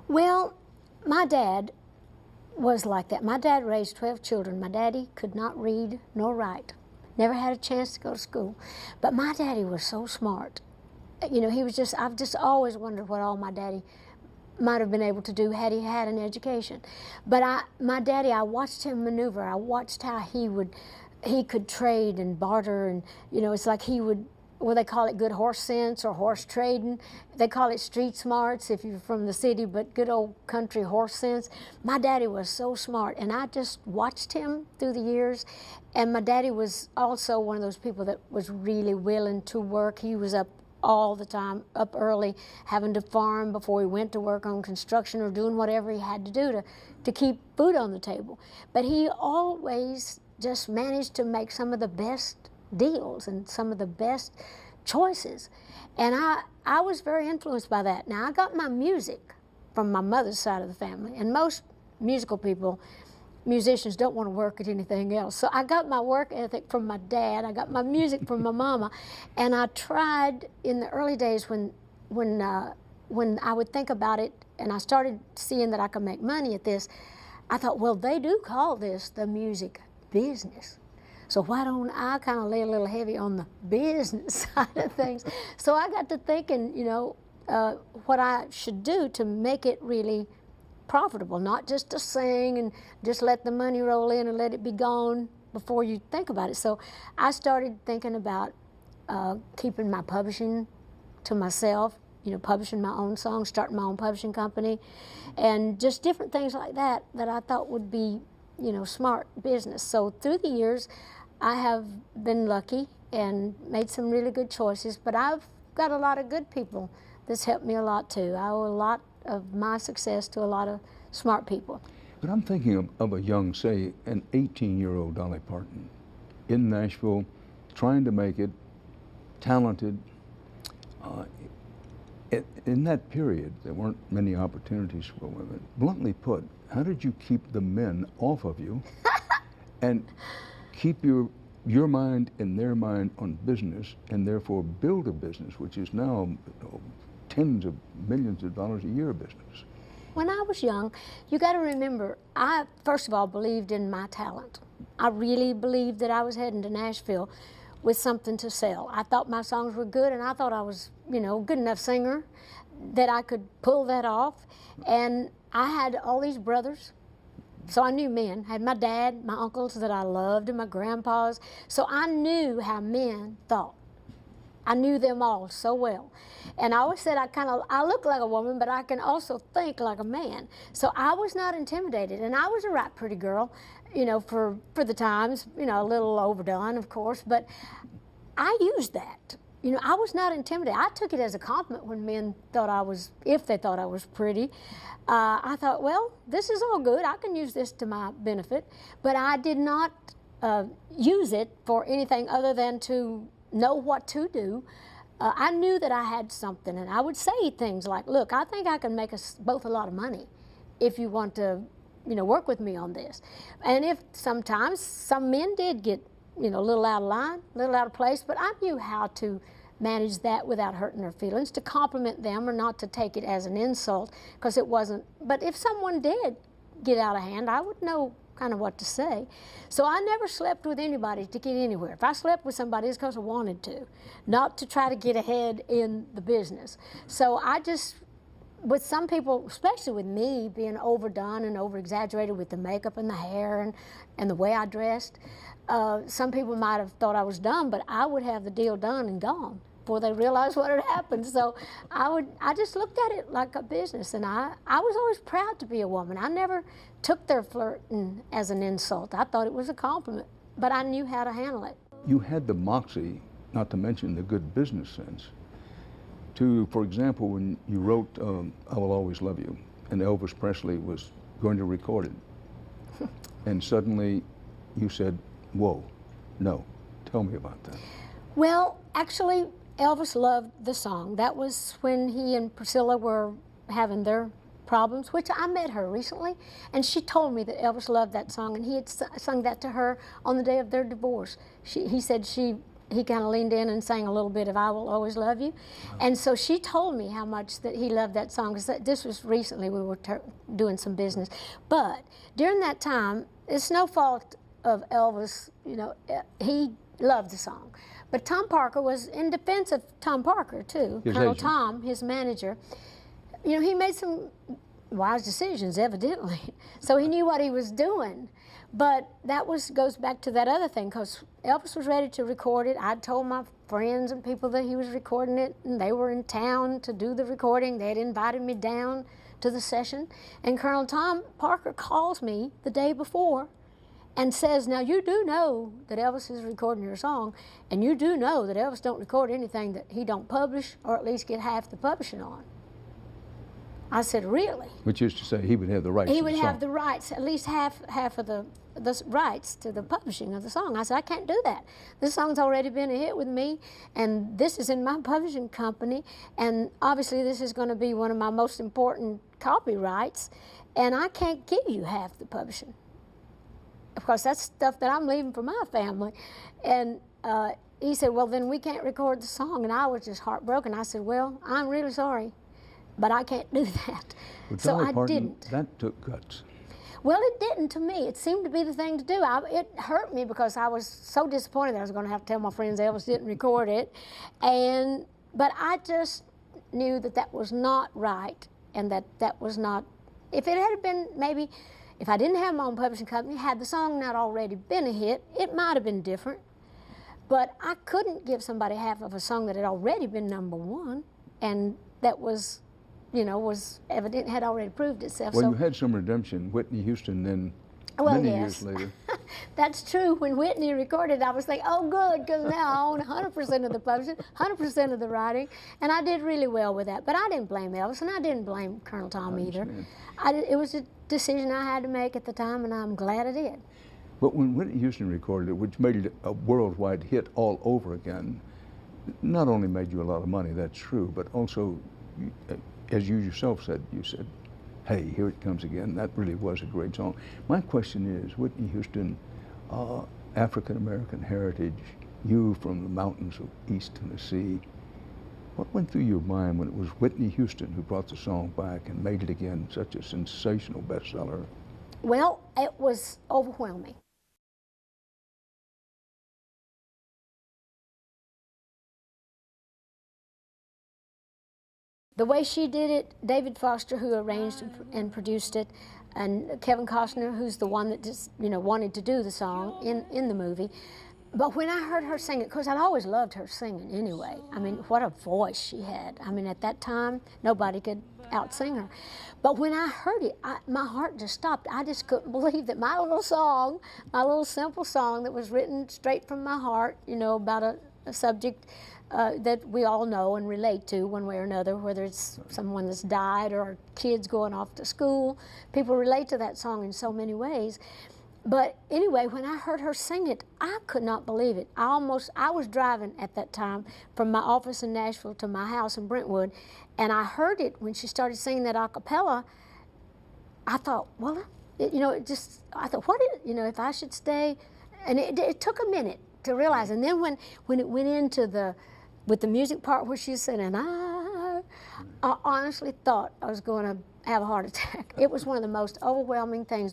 Well, my dad was like that. My dad raised 12 children. My daddy could not read nor write. Never had a chance to go to school. But my daddy was so smart. You know, he was just, I've just always wondered what all my daddy might have been able to do had he had an education. But my daddy, I watched him maneuver. I watched how he could trade and barter, and you know, it's like he would, well, they call it good horse sense or horse trading. They call it street smarts if you're from the city, but good old country horse sense. My daddy was so smart, and I just watched him through the years. And my daddy was also one of those people that was really willing to work. He was up all the time, up early, having to farm before he went to work on construction or doing whatever he had to do to keep food on the table. But he always just managed to make some of the best deals and some of the best choices. And I was very influenced by that. Now, I got my music from my mother's side of the family, and most musicians don't want to work at anything else. So I got my work ethic from my dad, I got my music from my mama, and I tried in the early days when I would think about it and I started seeing that I could make money at this, I thought, well, they do call this the music business. So why don't I kind of lay a little heavy on the business side of things? So I got to thinking, you know, what I should do to make it really profitable, not just to sing and just let the money roll in and let it be gone before you think about it. So I started thinking about keeping my publishing to myself, you know, publishing my own songs, starting my own publishing company, and just different things like that that I thought would be, you know, smart business. So through the years, I have been lucky and made some really good choices, but I've got a lot of good people that's helped me a lot too. I owe a lot of my success to a lot of smart people. But I'm thinking of a young, say, an 18-year-old Dolly Parton in Nashville, trying to make it, talented. In that period, there weren't many opportunities for women. Bluntly put, how did you keep the men off of you and keep your mind and their mind on business, and therefore build a business which is now tens of millions of dollars a year business? When I was young, you got to remember, I first of all believed in my talent. I really believed that I was heading to Nashville with something to sell. I thought my songs were good, and I thought I was, you know, good enough singer that I could pull that off. And I had all these brothers, so I knew men. I had my dad, my uncles that I loved, and my grandpas. So I knew how men thought. I knew them all so well. And I always said I look like a woman, but I can also think like a man. So I was not intimidated, and I was a right pretty girl, you know, for the times, you know, a little overdone, of course, but I used that. You know, I was not intimidated. I took it as a compliment when men thought I was, if they thought I was pretty. I thought, well, this is all good. I can use this to my benefit. But I did not use it for anything other than to know what to do. I knew that I had something, and I would say things like, look, I think I can make us both a lot of money if you want to, you know, work with me on this. And if sometimes some men did get, you know, a little out of line, a little out of place, but I knew how to manage that without hurting their feelings, to compliment them or not to take it as an insult, because it wasn't. But if someone did get out of hand, I would know kind of what to say. So I never slept with anybody to get anywhere. If I slept with somebody, it's because I wanted to, not to try to get ahead in the business. So I just, with some people, especially with me being overdone and over-exaggerated with the makeup and the hair and the way I dressed, some people might have thought I was dumb, but I would have the deal done and gone before they realized what had happened. So I just looked at it like a business, and I was always proud to be a woman. I never took their flirting as an insult. I thought it was a compliment, but I knew how to handle it. You had the moxie, not to mention the good business sense, to, for example, when you wrote I Will Always Love You, and Elvis Presley was going to record it, and suddenly you said, whoa, no. Tell me about that. Well, actually, Elvis loved the song. That was when he and Priscilla were having their problems, which I met her recently, and she told me that Elvis loved that song, and he had sung that to her on the day of their divorce. He said he kind of leaned in and sang a little bit of "I Will Always Love You," and so she told me how much that he loved that song. Because this was recently, we were doing some business, but during that time, it's no fault of Elvis. You know, he loved the song, but Tom Parker was in defense of Tom Parker too. Colonel Tom, his manager. You know, he made some wise decisions, evidently. So he knew what he was doing. But that goes back to that other thing, because Elvis was ready to record it. I told my friends and people that he was recording it, and they were in town to do the recording. They had invited me down to the session. And Colonel Tom Parker calls me the day before and says, now you do know that Elvis is recording your song, and you do know that Elvis don't record anything that he don't publish, or at least get half the publishing on. I said, really? Which is to say he would have the rights to the song. He would have the rights, at least half of the rights to the publishing of the song. I said, I can't do that. This song's already been a hit with me, and this is in my publishing company, and obviously this is going to be one of my most important copyrights, and I can't give you half the publishing. Of course, that's stuff that I'm leaving for my family. And he said, well, then we can't record the song, and I was just heartbroken. I said, well, I'm really sorry, but I can't do that. Well, so Dolly I Parton, didn't. That took guts. Well, it didn't to me. It seemed to be the thing to do. It hurt me because I was so disappointed that I was going to have to tell my friends Elvis didn't record it. But I just knew that that was not right, and that was not, if it had been maybe, if I didn't have my own publishing company, had the song not already been a hit, it might have been different. But I couldn't give somebody half of a song that had already been #1, and that was, you know, was evident, had already proved itself. Well, so, you had some redemption. Whitney Houston then, well, many yes. years later. That's true. When Whitney recorded, I was thinking, oh, good, because now I own 100% of the publishing, 100% of the writing, and I did really well with that. But I didn't blame Elvis, and I didn't blame Colonel Tom either. It was a decision I had to make at the time, and I'm glad I did. But when Whitney Houston recorded it, which made it a worldwide hit all over again, not only made you a lot of money, that's true, but also, as you yourself said, you said, hey, here it comes again. That really was a great song. My question is, Whitney Houston, African-American heritage, you from the mountains of East Tennessee, what went through your mind when it was Whitney Houston who brought the song back and made it again such a sensational bestseller? Well, it was overwhelming. The way she did it, David Foster, who arranged and produced it, and Kevin Costner, who's the one that just, you know, wanted to do the song in the movie. But when I heard her sing it, because I'd always loved her singing anyway. I mean, what a voice she had. I mean, at that time, nobody could out-sing her. But when I heard it, my heart just stopped. I just couldn't believe that my little song, my little simple song that was written straight from my heart, you know, about a subject that we all know and relate to one way or another, whether it's someone that's died or kids going off to school. People relate to that song in so many ways. But anyway, when I heard her sing it, I could not believe it. I was driving at that time from my office in Nashville to my house in Brentwood, and I heard it when she started singing that a cappella. I thought, well, I thought, if I should stay? And it took a minute to realize. And then when it went into with the music part where she was saying, I honestly thought I was going to have a heart attack. It was one of the most overwhelming things.